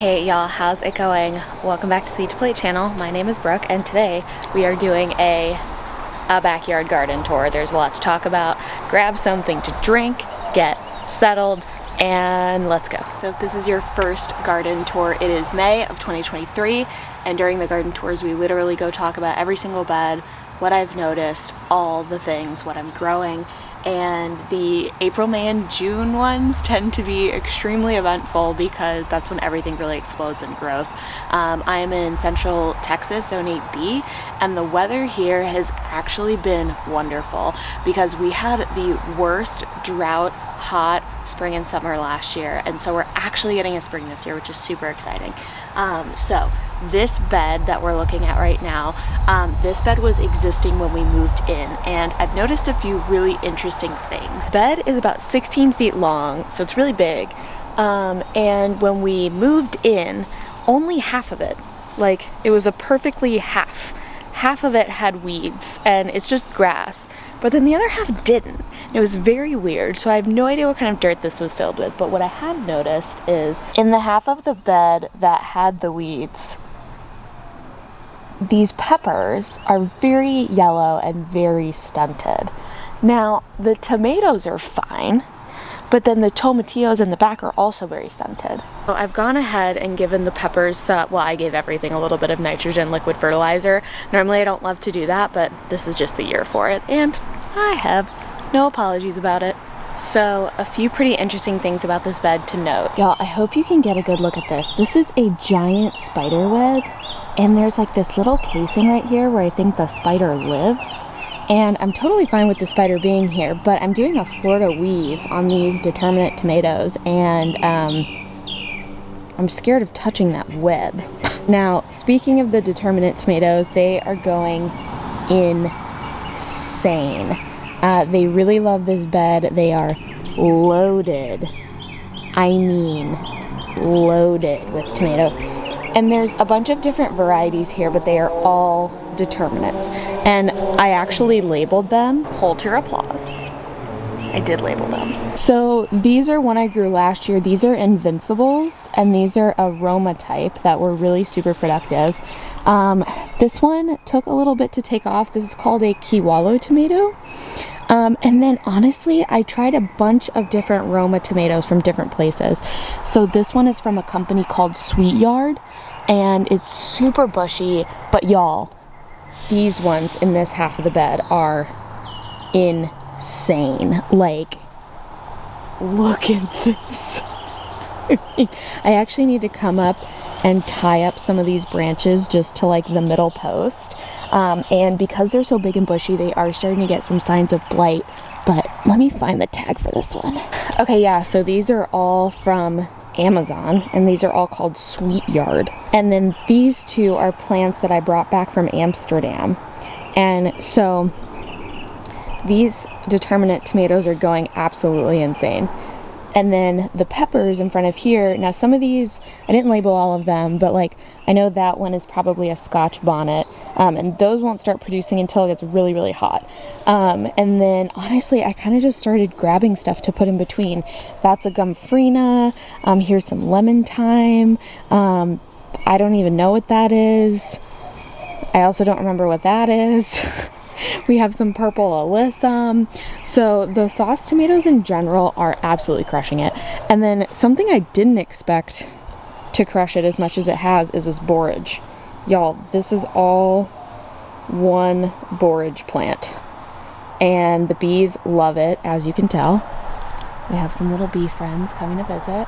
Hey y'all, how's it going? Welcome back to Seed to Plate channel. My name is Brooke and today we are doing a backyard garden tour. There's a lot to talk about. Grab something to drink, get settled, and let's go. So if this is your first garden tour, it is May of 2023, and during the garden tours we literally go talk about every single bed, what I've noticed, all the things, what I'm growing. And the April, May, and June ones tend to be extremely eventful because that's when everything really explodes in growth. I am in Central Texas, Zone 8B, and the weather here has actually been wonderful because we had the worst drought, hot spring and summer last year, and so we're actually getting a spring this year, which is super exciting. So this bed that we're looking at right now, this bed was existing when we moved in, and I've noticed a few really interesting things. The bed is about 16 feet long, so it's really big, and when we moved in, only half of it, like it was a perfectly half of it had weeds, and it's just grass, but then the other half didn't. It was very weird, so I have no idea what kind of dirt this was filled with, but what I have noticed is in the half of the bed that had the weeds, these peppers are very yellow and very stunted. Now, the tomatoes are fine, but then the tomatillos in the back are also very stunted. So I've gone ahead and given the peppers, I gave everything a little bit of nitrogen liquid fertilizer. Normally I don't love to do that, but this is just the year for it, and I have no apologies about it. So a few pretty interesting things about this bed to note. Y'all, I hope you can get a good look at this. This is a giant spider web, and there's like this little casing right here where I think the spider lives. And I'm totally fine with the spider being here, but I'm doing a Florida weave on these determinate tomatoes, and I'm scared of touching that web. Now, speaking of the determinate tomatoes, they are going insane. They really love this bed. They are loaded. I mean, loaded with tomatoes. And there's a bunch of different varieties here, but they are all determinates. And I actually labeled them. Hold your applause. I did label them. So these are one I grew last year. These are Invincibles, and these are aroma type that were really super productive. This one took a little bit to take off. This is called a Kiwalo tomato. And then honestly, I tried a bunch of different Roma tomatoes from different places. So this one is from a company called Sweet Yard, and it's super bushy, but y'all, these ones in this half of the bed are insane. Like, look at this. I actually need to come up and tie up some of these branches just to like the middle post. And because they're so big and bushy, they are starting to get some signs of blight, but let me find the tag for this one. Okay, yeah, so these are all from Amazon, and these are all called Sweet Yard. And then these two are plants that I brought back from Amsterdam. And so these determinate tomatoes are going absolutely insane. And then the peppers in front of here, now some of these, I didn't label all of them, but like I know that one is probably a Scotch bonnet, and those won't start producing until it gets really, really hot. And then honestly, I kind of just started grabbing stuff to put in between. That's a Gumfrina, here's some lemon thyme, I don't even know what that is. I also don't remember what that is. We have some purple alyssum. So the sauce tomatoes in general are absolutely crushing it. And then something I didn't expect to crush it as much as it has is this borage. Y'all, this is all one borage plant. And the bees love it, as you can tell. We have some little bee friends coming to visit.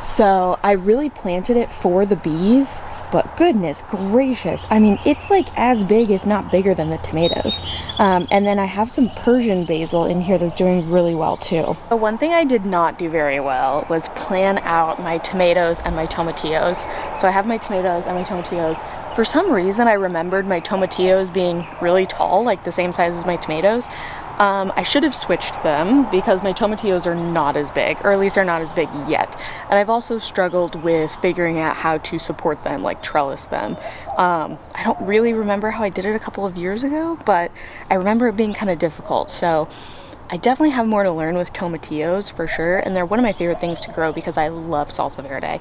So I really planted it for the bees, but goodness gracious, I mean, it's like as big, if not bigger than the tomatoes. And then I have some Persian basil in here that's doing really well too. The one thing I did not do very well was plan out my tomatoes and my tomatillos. So I have my tomatoes and my tomatillos. For some reason, I remembered my tomatillos being really tall, like the same size as my tomatoes. I should have switched them because my tomatillos are not as big, or at least they're not as big yet. And I've also struggled with figuring out how to support them, like trellis them. I don't really remember how I did it a couple of years ago, but I remember it being kind of difficult. So I definitely have more to learn with tomatillos for sure, and they're one of my favorite things to grow because I love salsa verde.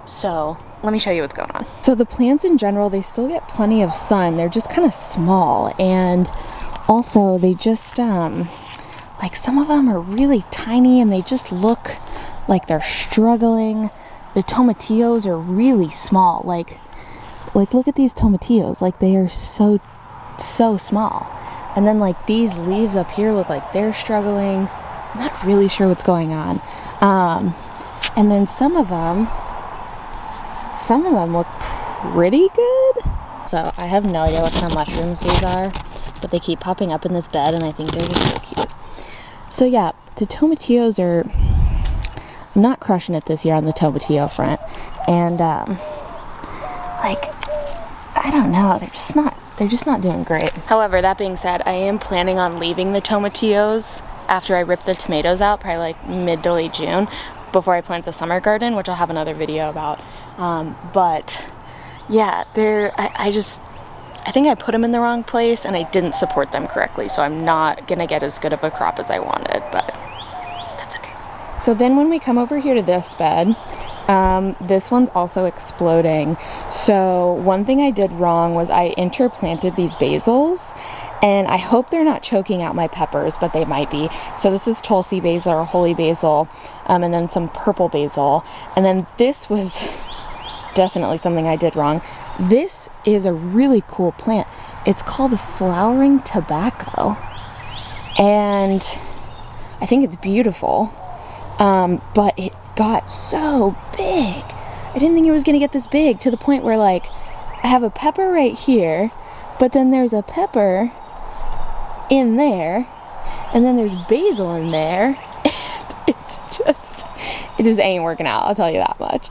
So let me show you what's going on. So the plants in general, they still get plenty of sun. They're just kind of small, and also they just like some of them are really tiny and they just look like they're struggling. The tomatillos are really small. Like look at these tomatillos. Like they are so small. And then like these leaves up here look like they're struggling. I'm not really sure what's going on. And then some of them look pretty good. So I have no idea what kind of mushrooms these are, but they keep popping up in this bed and I think they're just so cute. So yeah, the tomatillos are, I'm not crushing it this year on the tomatillo front. And like, I don't know, they're just not doing great. However, that being said, I am planning on leaving the tomatillos after I rip the tomatoes out, probably like mid to late June, before I plant the summer garden, which I'll have another video about. But yeah, I think I put them in the wrong place and I didn't support them correctly, so I'm not gonna get as good of a crop as I wanted, but that's okay. So then when we come over here to this bed, this one's also exploding. So one thing I did wrong was I interplanted these basils, and I hope they're not choking out my peppers, but they might be. So this is Tulsi basil or holy basil, and then some purple basil. And then this was definitely something I did wrong. This is a really cool plant. It's called flowering tobacco, and I think it's beautiful, but it got so big. I didn't think it was gonna get this big, to the point where like I have a pepper right here, but then there's a pepper in there, and then there's basil in there, and it just ain't working out, I'll tell you that much.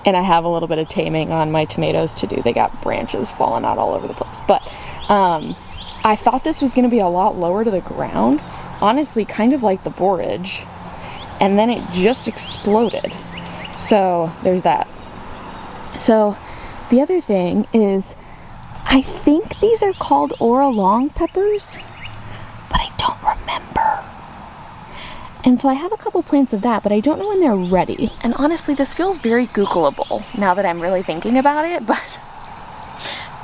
And I have a little bit of taming on my tomatoes to do. They got branches falling out all over the place. But I thought this was gonna be a lot lower to the ground, honestly, kind of like the borage, and then it just exploded. So there's that. So the other thing is, I think these are called orolong peppers, but I don't remember. And so I have a couple plants of that, but I don't know when they're ready. And honestly, this feels very Googleable now that I'm really thinking about it, but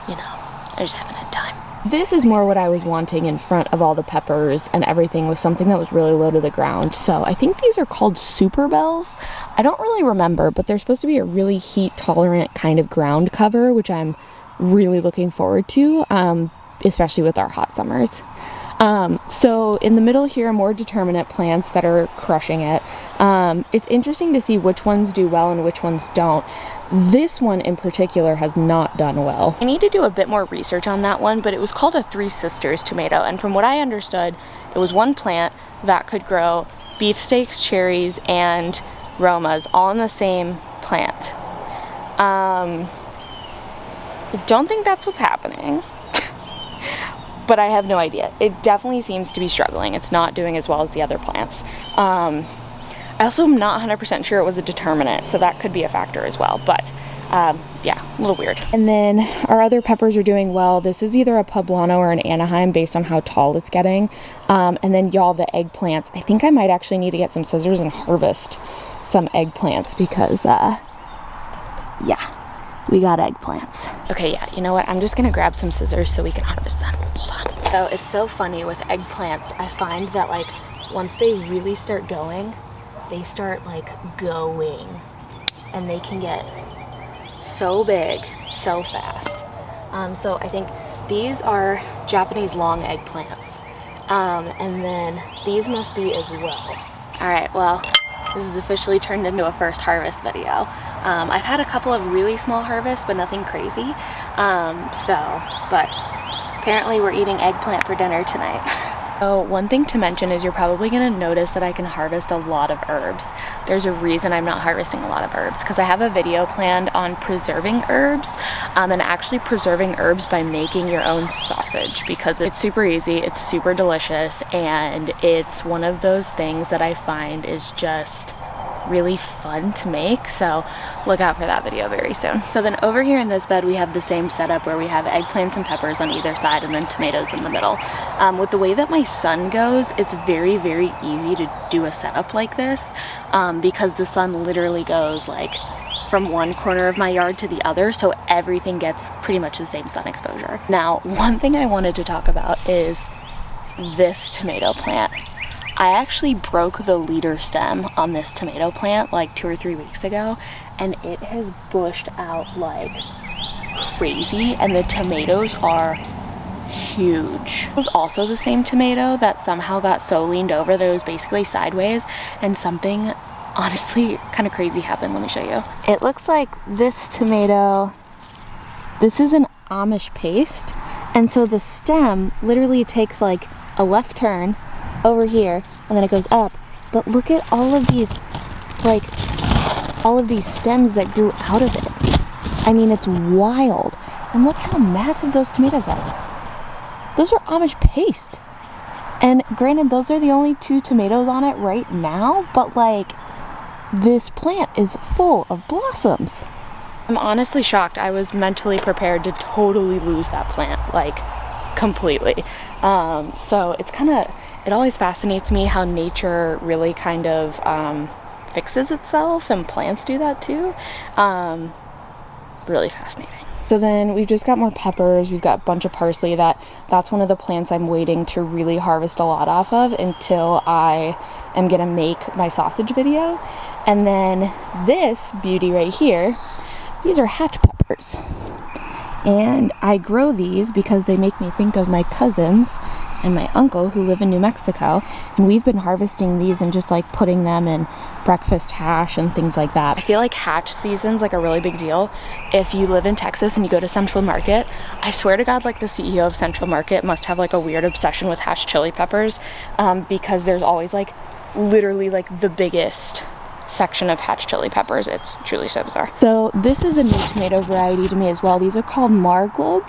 you know, I just haven't had time. This is more what I was wanting in front of all the peppers and everything, was something that was really low to the ground. So I think these are called super bells. I don't really remember, but they're supposed to be a really heat tolerant kind of ground cover, which I'm really looking forward to, especially with our hot summers. So in the middle here are more determinate plants that are crushing it. It's interesting to see which ones do well and which ones don't. This one in particular has not done well. I need to do a bit more research on that one, but it was called a Three Sisters tomato, and from what I understood, it was one plant that could grow beefsteaks, cherries, and Romas all in the same plant. I don't think that's what's happening. But I have no idea. It definitely seems to be struggling. It's not doing as well as the other plants. I also am not 100% sure it was a determinant, so that could be a factor as well. But yeah, a little weird. And then our other peppers are doing well. This is either a poblano or an Anaheim based on how tall it's getting. And then y'all, the eggplants. I think I might actually need to get some scissors and harvest some eggplants because, yeah. We got eggplants. Okay, yeah, you know what? I'm just gonna grab some scissors so we can harvest them. Hold on. So it's so funny with eggplants. I find that like once they really start going, they start like going, and they can get so big so fast. So I think these are Japanese long eggplants, and then these must be as well. All right, well, this is officially turned into a first harvest video. I've had a couple of really small harvests, but nothing crazy. But apparently we're eating eggplant for dinner tonight. So one thing to mention is you're probably gonna notice that I can harvest a lot of herbs. There's a reason I'm not harvesting a lot of herbs, because I have a video planned on preserving herbs, and actually preserving herbs by making your own sausage, because it's super easy, it's super delicious, and it's one of those things that I find is just really fun to make, so look out for that video very soon. So then over here in this bed we have the same setup where we have eggplants and peppers on either side and then tomatoes in the middle. With the way that my sun goes, it's very, very easy to do a setup like this because the sun literally goes like from one corner of my yard to the other, so everything gets pretty much the same sun exposure. Now, one thing I wanted to talk about is this tomato plant. I actually broke the leader stem on this tomato plant like 2 or 3 weeks ago, and it has bushed out like crazy, and the tomatoes are huge. It was also the same tomato that somehow got so leaned over that it was basically sideways, and something honestly kind of crazy happened. Let me show you. It looks like this tomato, this is an Amish paste, and so the stem literally takes like a left turn over here and then it goes up, but look at all of these, like all of these stems that grew out of it. I mean, it's wild. And look how massive those tomatoes are. Those are Amish paste, and granted those are the only 2 tomatoes on it right now, but like this plant is full of blossoms. I'm honestly shocked. I was mentally prepared to totally lose that plant, like completely. So it's kind of, it always fascinates me how nature really kind of fixes itself, and plants do that too. Really fascinating. So then we've just got more peppers, we've got a bunch of parsley. That's one of the plants I'm waiting to really harvest a lot off of until I am gonna make my sausage video. And then this beauty right here, these are hatch peppers. And I grow these because they make me think of my cousins and my uncle who live in New Mexico, and we've been harvesting these and just like putting them in breakfast hash and things like that. I feel like hatch season's like a really big deal. If you live in Texas and you go to Central Market, I swear to God, like the CEO of Central Market must have like a weird obsession with hatch chili peppers, because there's always like literally like the biggest section of hatch chili peppers. It's truly so bizarre. So this is a new tomato variety to me as well. These are called Marglobe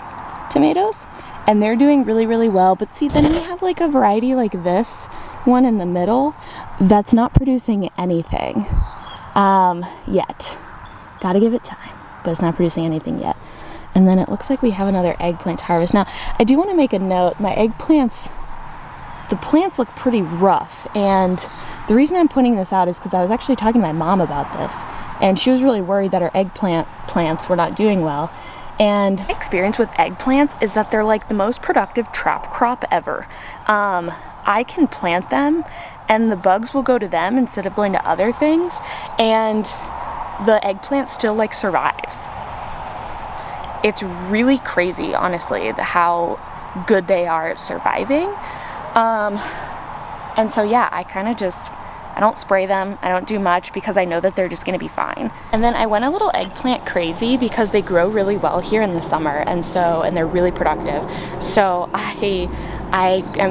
tomatoes, and they're doing really, really well. But see, then we have like a variety like this one in the middle that's not producing anything yet. Gotta give it time, but it's not producing anything yet. And then it looks like we have another eggplant to harvest. Now, I do want to make a note. My eggplants, the plants look pretty rough, and the reason I'm pointing this out is because I was actually talking to my mom about this, and she was really worried that her eggplant plants were not doing well. And my experience with eggplants is that they're like the most productive trap crop ever. I can plant them and the bugs will go to them instead of going to other things, and the eggplant still like survives. It's really crazy, honestly, how good they are at surviving. And so yeah, I don't spray them, I don't do much because I know that they're just gonna be fine. And then I went a little eggplant crazy because they grow really well here in the summer, and they're really productive. So I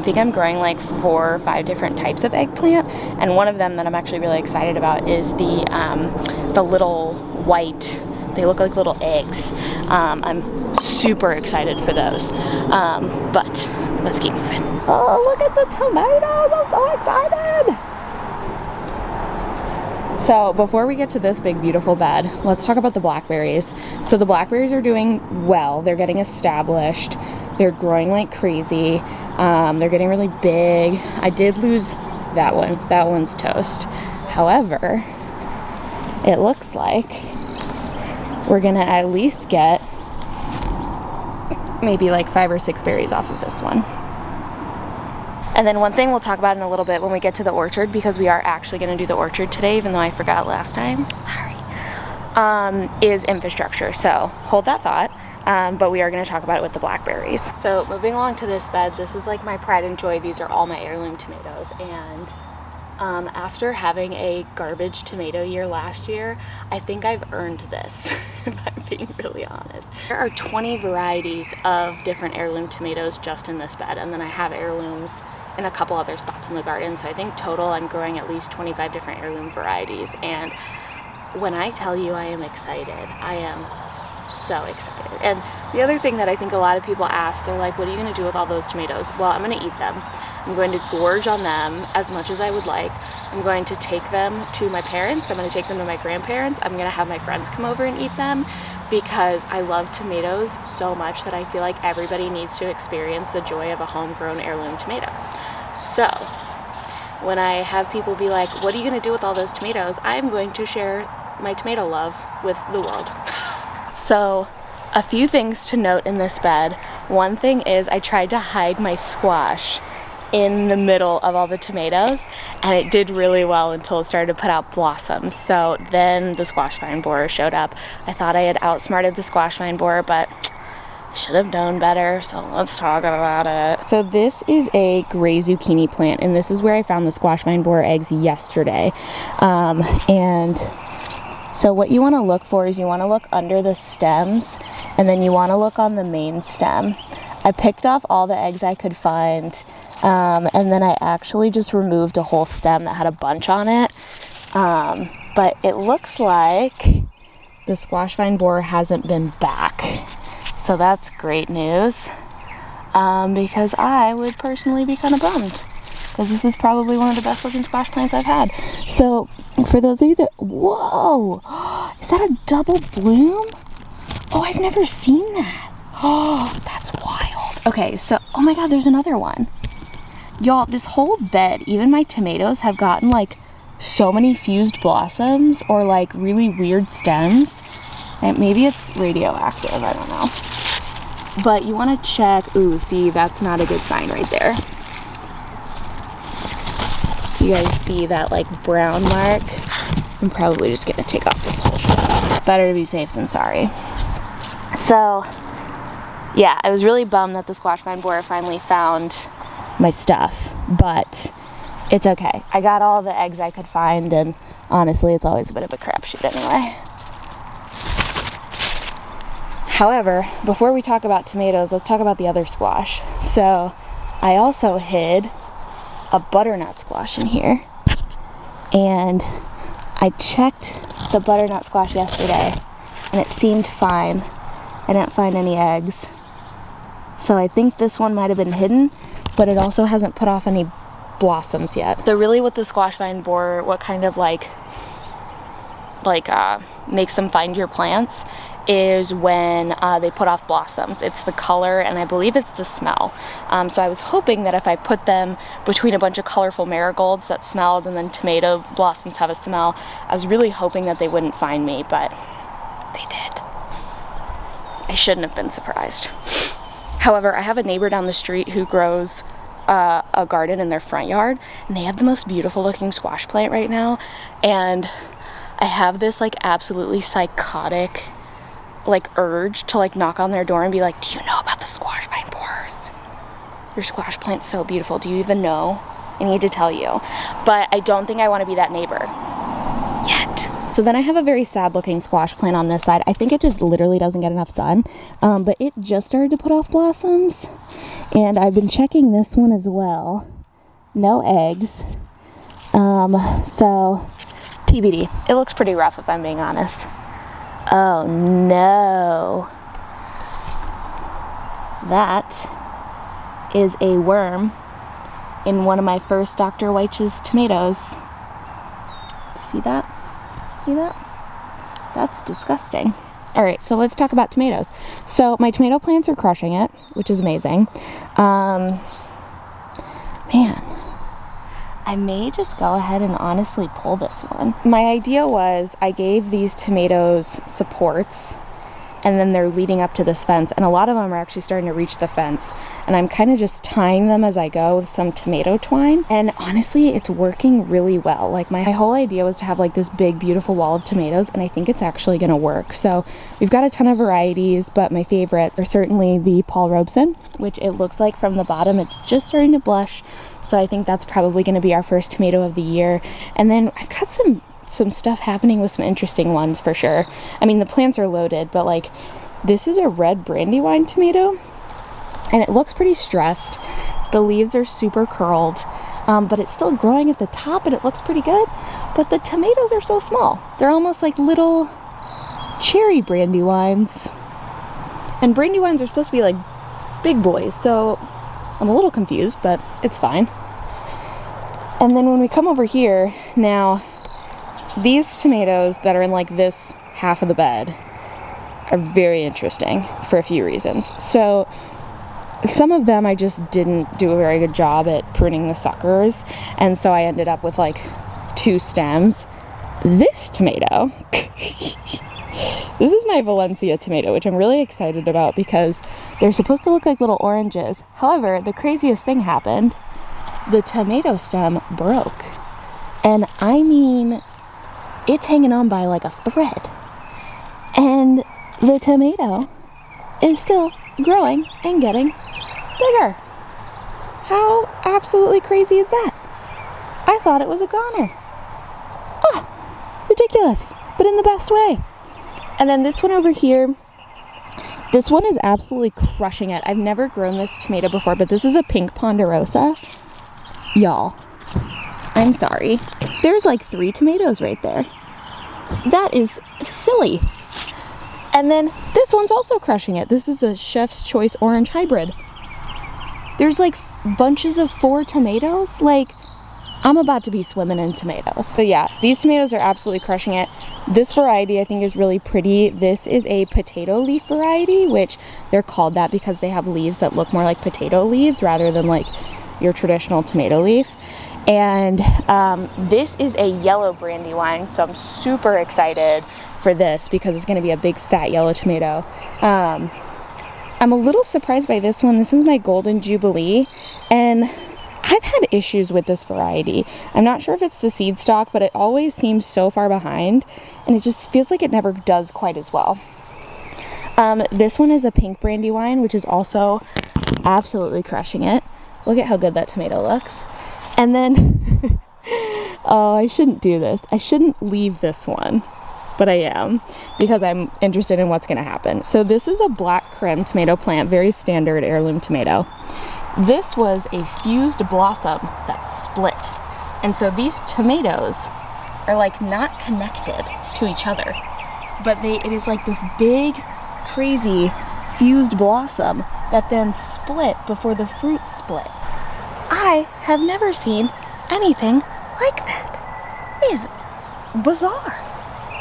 think I'm growing like 4 or 5 different types of eggplant, and one of them that I'm actually really excited about is the little white, they look like little eggs. I'm super excited for those. But let's keep moving. Oh, look at the tomatoes, I'm so excited! So before we get to this big beautiful bed, let's talk about the blackberries. So the blackberries are doing well. They're getting established. They're growing like crazy. They're getting really big. I did lose that one. That one's toast. However, it looks like we're gonna at least get maybe like 5 or 6 berries off of this one. And then one thing we'll talk about in a little bit when we get to the orchard, because we are actually going to do the orchard today, even though I forgot last time, sorry, is infrastructure. So hold that thought, but we are going to talk about it with the blackberries. So moving along to this bed, this is like my pride and joy. These are all my heirloom tomatoes, and after having a garbage tomato year last year, I think I've earned this, if I'm being really honest. There are 20 varieties of different heirloom tomatoes just in this bed, and then I have heirlooms in a couple other spots in the garden, so I think total I'm growing at least 25 different heirloom varieties. And when I tell you I am excited, I am so excited. And the other thing that I think a lot of people ask, they're like, what are you going to do with all those tomatoes? Well, I'm going to eat them. I'm going to gorge on them as much as I would like. I'm going to take them to my parents. I'm going to take them to my grandparents. I'm going to have my friends come over and eat them because I love tomatoes so much that I feel like everybody needs to experience the joy of a homegrown heirloom tomato. So when I have people be like, what are you going to do with all those tomatoes? I'm going to share my tomato love with the world. So a few things to note in this bed. One thing is I tried to hide my squash in the middle of all the tomatoes, and it did really well until it started to put out blossoms. So then the squash vine borer showed up. I thought I had outsmarted the squash vine borer, but should have known better, so let's talk about it. So this is a gray zucchini plant, and this is where I found the squash vine borer eggs yesterday. And so what you want to look for is you want to look under the stems, and then you want to look on the main stem. I picked off all the eggs I could find, and then I actually just removed a whole stem that had a bunch on it. But it looks like the squash vine borer hasn't been back. So that's great news, because I would personally be kind of bummed, because this is probably one of the best looking squash plants I've had. So for those of you that, whoa, is that a double bloom? Oh, I've never seen that. Oh, that's wild. Okay, so, oh my God, there's another one. Y'all, this whole bed, even my tomatoes have gotten like so many fused blossoms or like really weird stems. And maybe it's radioactive, I don't know. But you want to check, ooh, see, that's not a good sign right there. You guys see that like brown mark? I'm probably just gonna take off this whole stuff. Better to be safe than sorry. So, yeah, I was really bummed that the squash vine borer finally found my stuff, but it's okay. I got all the eggs I could find, and honestly, it's always a bit of a crapshoot anyway. However, before we talk about tomatoes, let's talk about the other squash. So I also hid a butternut squash in here, and I checked the butternut squash yesterday and it seemed fine. I didn't find any eggs. So I think this one might have been hidden, but it also hasn't put off any blossoms yet. So really with the squash vine borer, what kind of makes them find your plants is when they put off blossoms. It's the color, and I believe it's the smell. So I was hoping that if I put them between a bunch of colorful marigolds that smelled and then tomato blossoms have a smell, I was really hoping that they wouldn't find me, but they did. I shouldn't have been surprised. However, I have a neighbor down the street who grows a garden in their front yard, and they have the most beautiful looking squash plant right now, and I have this like absolutely psychotic urge to knock on their door and be like, do you know about the squash vine borers? Your squash plant's so beautiful. Do you even know? I need to tell you. But I don't think I want to be that neighbor yet. So then I have a very sad looking squash plant on this side. I think it just literally doesn't get enough sun, but it just started to put off blossoms, and I've been checking this one as well. No eggs. So TBD. It looks pretty rough if I'm being honest. Oh no. That is a worm in one of my first Dr. Weitsch's tomatoes. See that? See that? That's disgusting. Alright, so let's talk about tomatoes. So my tomato plants are crushing it, which is amazing. Man, I may just go ahead and honestly pull this one. My idea was I gave these tomatoes supports, and then they're leading up to this fence, and a lot of them are actually starting to reach the fence, and I'm kind of just tying them as I go with some tomato twine, and honestly it's working really well. My whole idea was to have this big beautiful wall of tomatoes, and I think it's actually gonna work. So we've got a ton of varieties, but my favorites are certainly the Paul Robeson, which it looks like from the bottom it's just starting to blush, so I think that's probably going to be our first tomato of the year. And then I've got some stuff happening with some interesting ones for sure. I mean, the plants are loaded, but this is a red brandywine tomato, and it looks pretty stressed. The leaves are super curled, but it's still growing at the top, and it looks pretty good. But the tomatoes are so small. They're almost like little cherry brandywines. And brandywines are supposed to be big boys, so I'm a little confused, but it's fine. And then when we come over here, now these tomatoes that are in like this half of the bed are very interesting for a few reasons. So some of them I just didn't do a very good job at pruning the suckers, and so I ended up with like 2 stems. This tomato, this is my Valencia tomato, which I'm really excited about because they're supposed to look like little oranges. However, the craziest thing happened. The tomato stem broke. And I mean, it's hanging on by like a thread. And the tomato is still growing and getting bigger. How absolutely crazy is that? I thought it was a goner. Ah, ridiculous, but in the best way. And then this one over here, this one is absolutely crushing it. I've never grown this tomato before, but this is a pink ponderosa. Y'all, I'm sorry. There's like 3 tomatoes right there. That is silly. And then this one's also crushing it. This is a Chef's Choice Orange Hybrid. There's like bunches of 4 tomatoes. Like, I'm about to be swimming in tomatoes. So yeah, these tomatoes are absolutely crushing it. This variety I think is really pretty. This is a potato leaf variety, which they're called that because they have leaves that look more like potato leaves rather than like your traditional tomato leaf. And this is a yellow brandywine, so I'm super excited for this because it's going to be a big fat yellow tomato. I'm a little surprised by this one. This is my Golden Jubilee, and I've had issues with this variety. I'm not sure if it's the seed stock, but it always seems so far behind, and it just feels like it never does quite as well. This one is a pink brandywine, which is also absolutely crushing it. Look at how good that tomato looks. And then, oh, I shouldn't do this. I shouldn't leave this one, but I am because I'm interested in what's going to happen. So this is a black creme tomato plant, very standard heirloom tomato. This was a fused blossom that split. And so these tomatoes are like not connected to each other, but it is like this big, crazy fused blossom that then split before the fruit split. I have never seen anything like that. It is bizarre.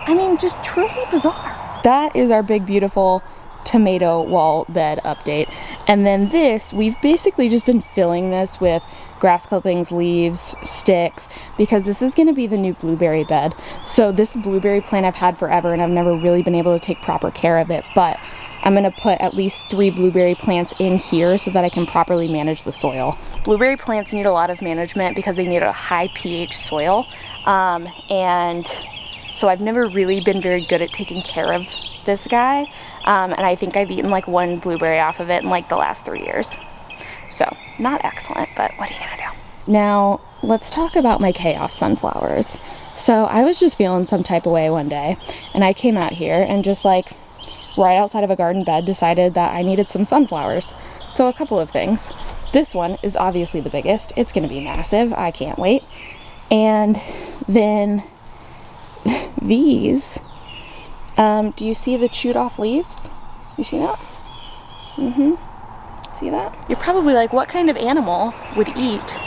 I mean, just truly bizarre. That is our big, beautiful tomato wall bed update. And then this, we've basically just been filling this with grass clippings, leaves, sticks, because this is going to be the new blueberry bed. So this blueberry plant I've had forever, and I've never really been able to take proper care of it, but I'm going to put at least 3 blueberry plants in here so that I can properly manage the soil. Blueberry plants need a lot of management because they need a high pH soil, and so I've never really been very good at taking care of this guy, and I think I've eaten like 1 blueberry off of it in like the last 3 years. So not excellent, but what are you gonna do? Now let's talk about my chaos sunflowers. So I was just feeling some type of way one day, and I came out here and just like right outside of a garden bed decided that I needed some sunflowers. So a couple of things. This one is obviously the biggest. It's gonna be massive. I can't wait. And then these, do you see the chewed off leaves? You see that? See that? You're probably like, what kind of animal would eat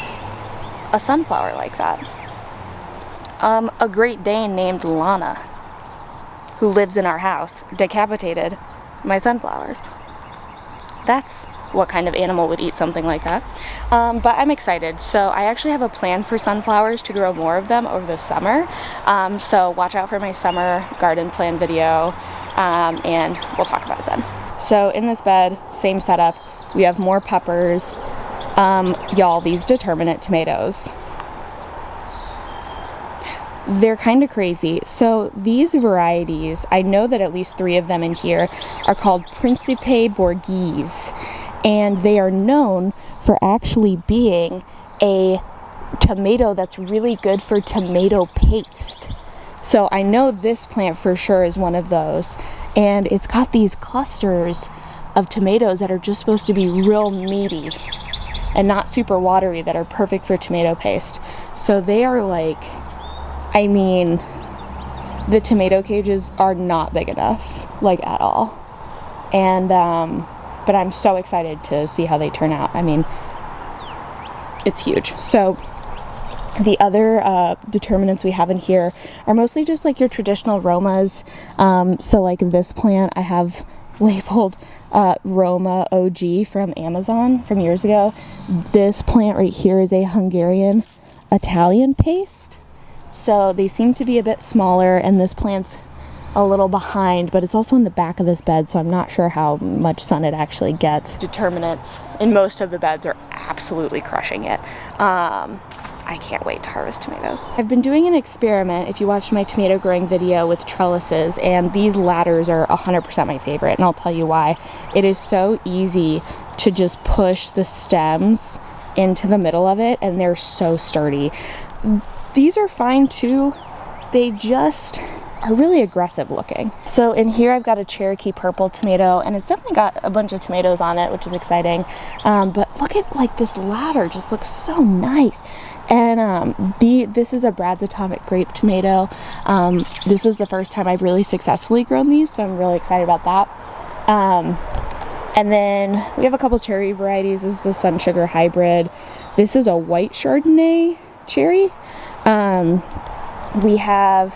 a sunflower like that? A Great Dane named Lana, who lives in our house, decapitated my sunflowers. That's what kind of animal would eat something like that. But I'm excited. So I actually have a plan for sunflowers to grow more of them over the summer. So watch out for my summer garden plan video, and we'll talk about it then. So in this bed, same setup. We have more peppers. Y'all, these determinate tomatoes. They're kind of crazy. So these varieties, I know that at least 3 of them in here are called Principe Borghese, and they are known for actually being a tomato that's really good for tomato paste. So I know this plant for sure is one of those, and it's got these clusters of tomatoes that are just supposed to be real meaty and not super watery, that are perfect for tomato paste. So they are like, I mean, the tomato cages are not big enough, like at all. And, but I'm so excited to see how they turn out. I mean, it's huge. So The other determinants we have in here are mostly just like your traditional Romas. So like this plant I have labeled Roma OG from Amazon from years ago. This plant right here is a Hungarian Italian paste. So they seem to be a bit smaller, and this plant's a little behind, but it's also in the back of this bed, so I'm not sure how much sun it actually gets. Determinants in most of the beds are absolutely crushing it. I can't wait to harvest tomatoes. I've been doing an experiment, if you watched my tomato growing video, with trellises, and these ladders are 100% my favorite, and I'll tell you why. It is so easy to just push the stems into the middle of it, and they're so sturdy. These are fine too, they just are really aggressive looking. So in here I've got a Cherokee purple tomato, and it's definitely got a bunch of tomatoes on it, which is exciting. But look at like this ladder, just looks so nice. And this is a Brad's Atomic Grape tomato. This was the first time I've really successfully grown these, so I'm really excited about that. And then we have a couple cherry varieties. This is a Sun Sugar hybrid. This is a white Chardonnay cherry. We have,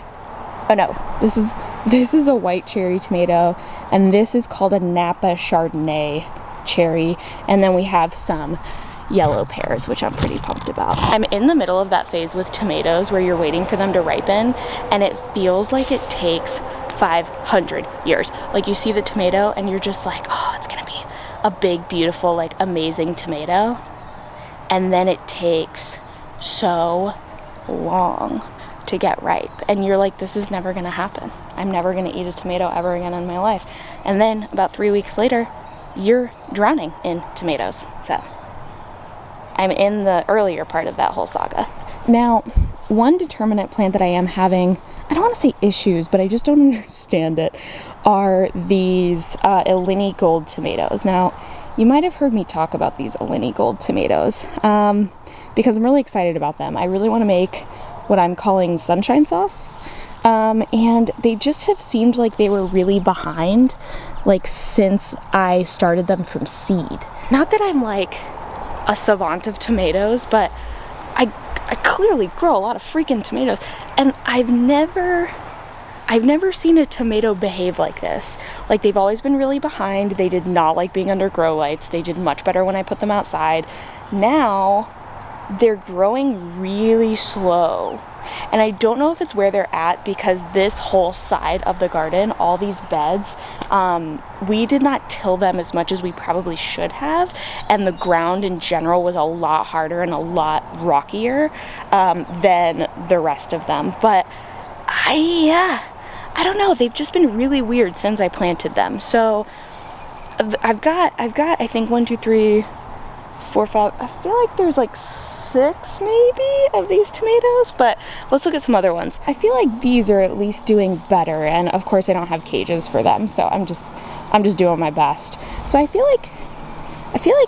oh no, this is a white cherry tomato, and this is called a Napa Chardonnay cherry. And then we have some yellow pears, which I'm pretty pumped about. I'm in the middle of that phase with tomatoes where you're waiting for them to ripen, and it feels like it takes 500 years. Like you see the tomato and you're just like, oh, it's gonna be a big, beautiful, like amazing tomato. And then it takes so long to get ripe. And you're like, this is never gonna happen. I'm never gonna eat a tomato ever again in my life. And then about 3 weeks later, you're drowning in tomatoes. So I'm in the earlier part of that whole saga. Now, one determinant plant that I am having, I don't want to say issues, but I just don't understand it, are these Illini Gold tomatoes. Now, you might have heard me talk about these Illini Gold tomatoes because I'm really excited about them. I really want to make what I'm calling sunshine sauce. And they just have seemed like they were really behind, like since I started them from seed. Not that I'm like a savant of tomatoes, but I clearly grow a lot of freaking tomatoes, and I've never seen a tomato behave like this. Like, they've always been really behind. They did not like being under grow lights. They did much better when I put them outside. Now they're growing really slow, and I don't know if it's where they're at, because this whole side of the garden, all these beds, we did not till them as much as we probably should have, and the ground in general was a lot harder and a lot rockier than the rest of them. But I don't know, they've just been really weird since I planted them. So I've got I think 1, 2, 3, 4, 5, I feel like there's like 6 maybe of these tomatoes, but let's look at some other ones. I feel like these are at least doing better, and of course I don't have cages for them, so I'm just doing my best. So I feel like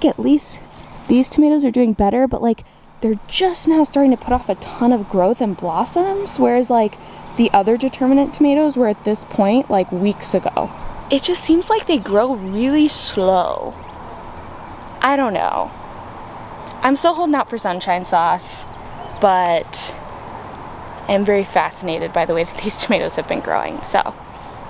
at least these tomatoes are doing better, but like they're just now starting to put off a ton of growth and blossoms, whereas like the other determinant tomatoes were at this point like weeks ago. It just seems like they grow really slow. I don't know. I'm still holding out for sunshine sauce, but I am very fascinated by the way that these tomatoes have been growing. So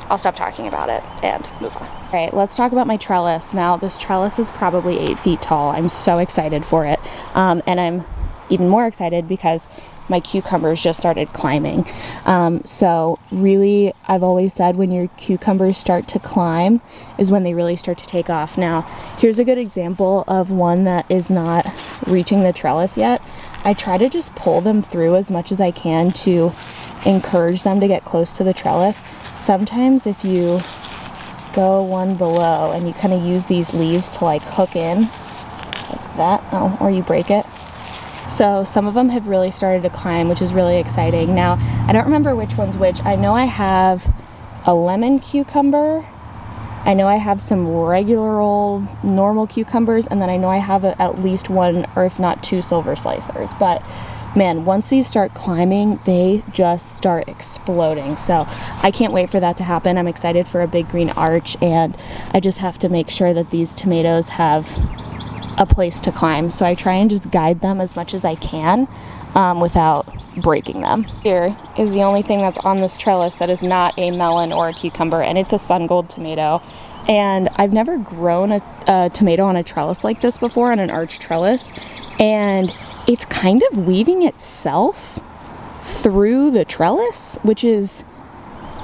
I'll stop talking about it and move on. All right, let's talk about my trellis. Now, this trellis is probably 8 feet tall. I'm so excited for it. And I'm even more excited because my cucumbers just started climbing. So really, I've always said when your cucumbers start to climb is when they really start to take off. Now, here's a good example of one that is not reaching the trellis yet. I try to just pull them through as much as I can to encourage them to get close to the trellis. Sometimes if you go one below and you kind of use these leaves to like hook in like that, or you break it. So some of them have really started to climb, which is really exciting. Now, I don't remember which one's which. I know I have a lemon cucumber. I know I have some regular old normal cucumbers, and then I know I have at least 1 or if not 2 silver slicers. But man, once these start climbing, they just start exploding. So I can't wait for that to happen. I'm excited for a big green arch, and I just have to make sure that these tomatoes have a place to climb. So I try and just guide them as much as I can. without breaking them. Here is the only thing that's on this trellis that is not a melon or a cucumber, and it's a sun gold tomato. And I've never grown a tomato on a trellis like this before, on an arch trellis, and it's kind of weaving itself through the trellis, which is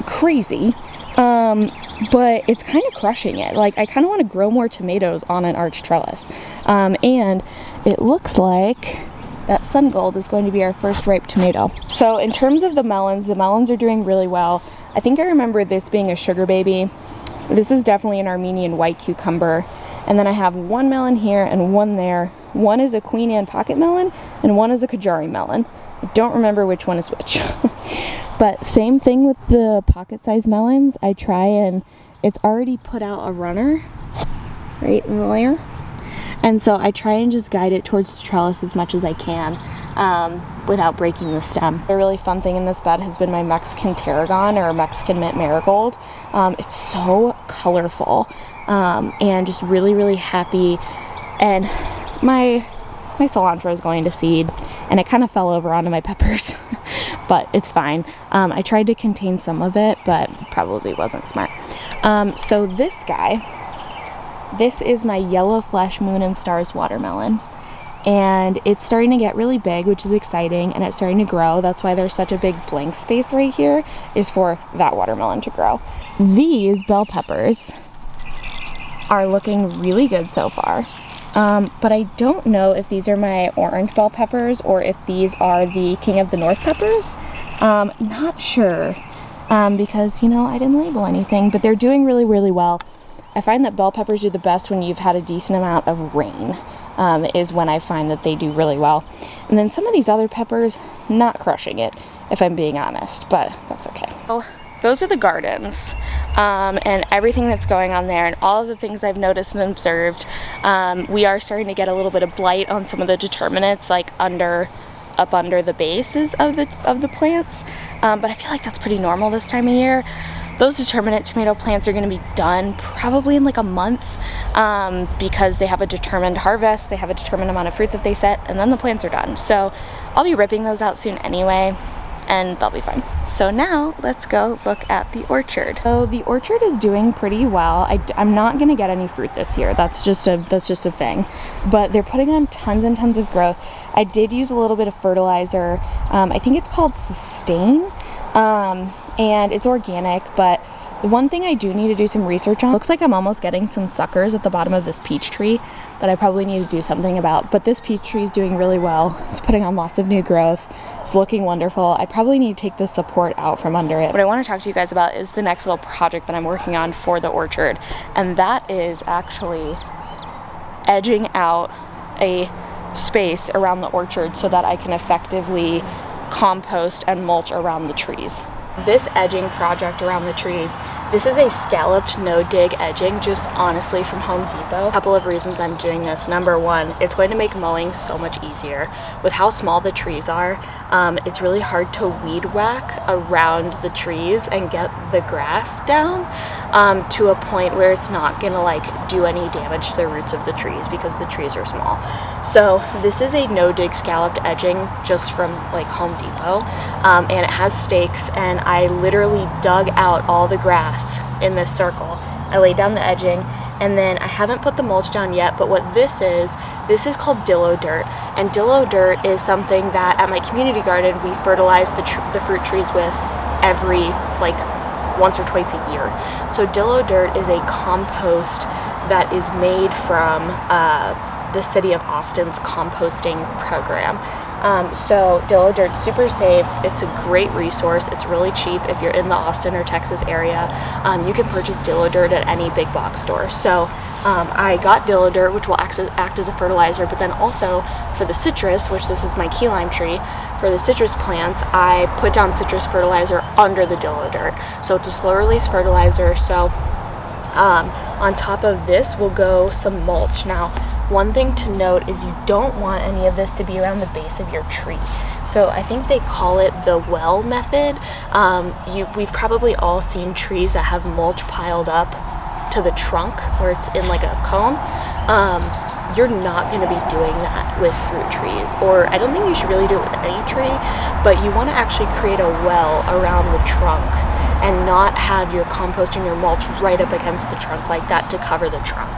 crazy. But it's kind of crushing it. Like, I kind of want to grow more tomatoes on an arch trellis. And it looks like that sun gold is going to be our first ripe tomato. So in terms of the melons are doing really well. I think I remember this being a sugar baby. This is definitely an Armenian white cucumber. And then I have one melon here and one there. One is a Queen Anne pocket melon and one is a Kajari melon. I don't remember which one is which. But same thing with the pocket sized melons. I try, and it's already put out a runner right in the layer. And so I try and just guide it towards the trellis as much as I can without breaking the stem. A really fun thing in this bed has been my Mexican tarragon, or Mexican mint marigold. It's so colorful and just really, really happy. And my cilantro is going to seed, and it kind of fell over onto my peppers, but it's fine. I tried to contain some of it, but probably wasn't smart. So this guy, this is my yellow flesh moon and stars watermelon, and it's starting to get really big, which is exciting, and it's starting to grow. That's why there's such a big blank space right here, is for that watermelon to grow. These bell peppers are looking really good so far. But I don't know if these are my orange bell peppers or if these are the King of the North peppers. Not sure, because, you know, I didn't label anything, but they're doing really, really well. I find that bell peppers do the best when you've had a decent amount of rain, is when I find that they do really well. And then some of these other peppers, not crushing it, if I'm being honest, but that's okay. So those are the gardens, and everything that's going on there, and all of the things I've noticed and observed. We are starting to get a little bit of blight on some of the determinants, like up under the bases of the plants, but I feel like that's pretty normal this time of year. Those determinate tomato plants are going to be done probably in like a month, because they have a determined harvest, they have a determined amount of fruit that they set, and then the plants are done. So I'll be ripping those out soon anyway, and they'll be fine. So now let's go look at the orchard. So the orchard is doing pretty well. I'm not gonna get any fruit this year. That's just a thing. But they're putting on tons and tons of growth. I did use a little bit of fertilizer. I think it's called Sustain, and it's organic, but the one thing I do need to do some research on, looks like I'm almost getting some suckers at the bottom of this peach tree that I probably need to do something about. But this peach tree is doing really well. It's putting on lots of new growth. It's looking wonderful. I probably need to take the support out from under it. What I want to talk to you guys about is the next little project that I'm working on for the orchard. And that is actually edging out a space around the orchard so that I can effectively compost and mulch around the trees. This edging project around the trees, this is a scalloped no-dig edging, just honestly from Home Depot. A couple of reasons I'm doing this. Number one, it's going to make mowing so much easier. With how small the trees are, it's really hard to weed whack around the trees and get the grass down to a point where it's not gonna like do any damage to the roots of the trees because the trees are small. So this is a no-dig scalloped edging just from like Home Depot, and it has stakes, and I literally dug out all the grass in this circle. I laid down the edging, and then I haven't put the mulch down yet, but what this is called dillo dirt, and dillo dirt is something that at my community garden we fertilize the fruit trees with every like once or twice a year. So dillo dirt is a compost that is made from the city of Austin's composting program. So dillo dirt's super safe. It's a great resource. It's really cheap if you're in the Austin or Texas area. You can purchase dillo dirt at any big box store. So I got dillo dirt, which will act as a fertilizer, but then also for the citrus, which this is my key lime tree, for the citrus plants, I put down citrus fertilizer under the dillo dirt. So it's a slow release fertilizer. So on top of this will go some mulch. Now, one thing to note is you don't want any of this to be around the base of your tree. So I think they call it the well method. We've probably all seen trees that have mulch piled up to the trunk where it's in like a cone. you're not going to be doing that with fruit trees, or I don't think you should really do it with any tree, but you want to actually create a well around the trunk and not have your compost and your mulch right up against the trunk like that to cover the trunk.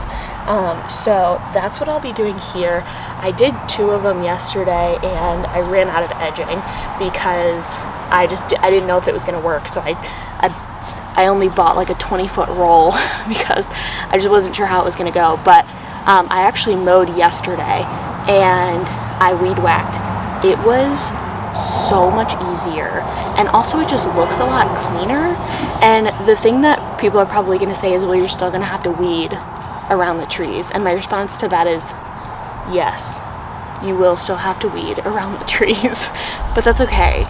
So that's what I'll be doing here. I did 2 of them yesterday and I ran out of edging because I didn't know if it was going to work, so I only bought like a 20-foot roll because I just wasn't sure how it was going to go. But I actually mowed yesterday and I weed whacked. It was so much easier, and also it just looks a lot cleaner. And the thing that people are probably going to say is, well, you're still going to have to weed around the trees, and my response to that is yes, you will still have to weed around the trees, but that's okay.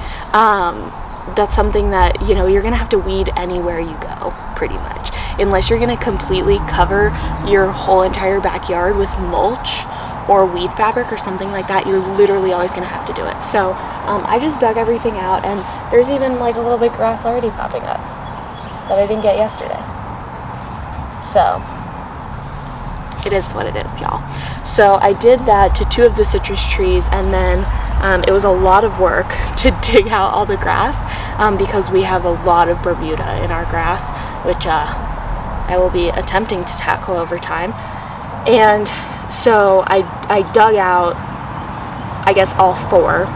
That's something that, you know, you're gonna have to weed anywhere you go, pretty much, unless you're gonna completely cover your whole entire backyard with mulch or weed fabric or something like that. You're literally always gonna have to do it. So I just dug everything out, and there's even like a little bit of grass already popping up that I didn't get yesterday. So it is what it is, y'all. So I did that to 2 of the citrus trees, and then it was a lot of work to dig out all the grass because we have a lot of Bermuda in our grass, which I will be attempting to tackle over time. And so I dug out, I guess, all 4.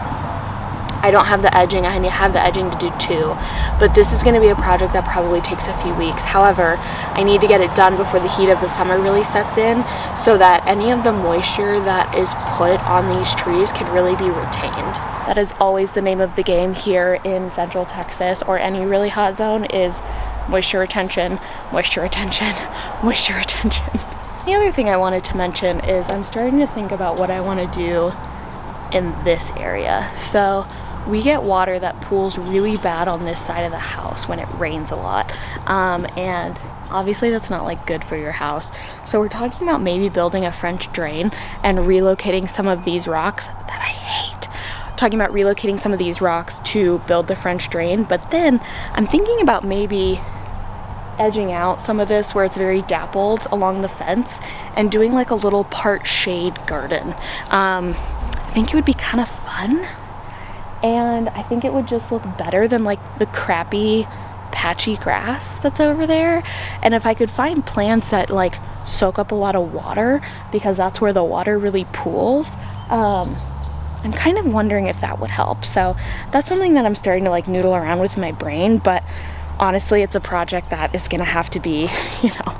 I don't have the edging. I have the edging to do 2, but this is going to be a project that probably takes a few weeks. However, I need to get it done before the heat of the summer really sets in, so that any of the moisture that is put on these trees can really be retained. That is always the name of the game here in Central Texas, or any really hot zone, is moisture retention, moisture retention, moisture retention. The other thing I wanted to mention is I'm starting to think about what I want to do in this area. So we get water that pools really bad on this side of the house when it rains a lot, and obviously that's not like good for your house. So we're talking about maybe building a French drain and relocating some of these rocks that I hate. Talking about relocating some of these rocks to build the French drain, but then I'm thinking about maybe edging out some of this where it's very dappled along the fence and doing like a little part shade garden. I think it would be kind of fun. And I think it would just look better than like the crappy patchy grass that's over there. And if I could find plants that like soak up a lot of water, because that's where the water really pools, I'm kind of wondering if that would help. So that's something that I'm starting to like noodle around with in my brain, but honestly it's a project that is gonna have to be, you know,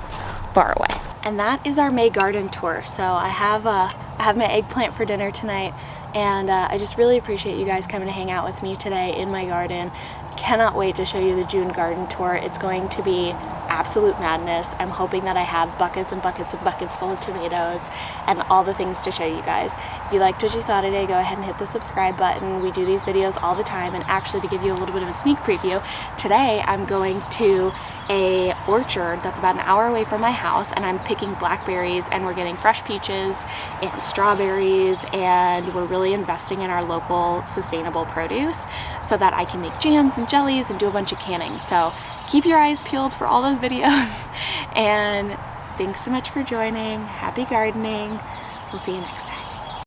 far away. And that is our May garden tour. So I have my eggplant for dinner tonight, and I just really appreciate you guys coming to hang out with me today in my garden. Cannot wait to show you the June garden tour. It's going to be absolute madness. I'm hoping that I have buckets and buckets and buckets full of tomatoes and all the things to show you guys. If you liked what you saw today, go ahead and hit the subscribe button. We do these videos all the time, and actually, to give you a little bit of a sneak preview, today I'm going to a orchard that's about an hour away from my house, and I'm picking blackberries, and we're getting fresh peaches and strawberries, and we're really investing in our local sustainable produce so that I can make jams and jellies and do a bunch of canning. So keep your eyes peeled for all those videos, and thanks so much for joining. Happy gardening. We'll see you next time.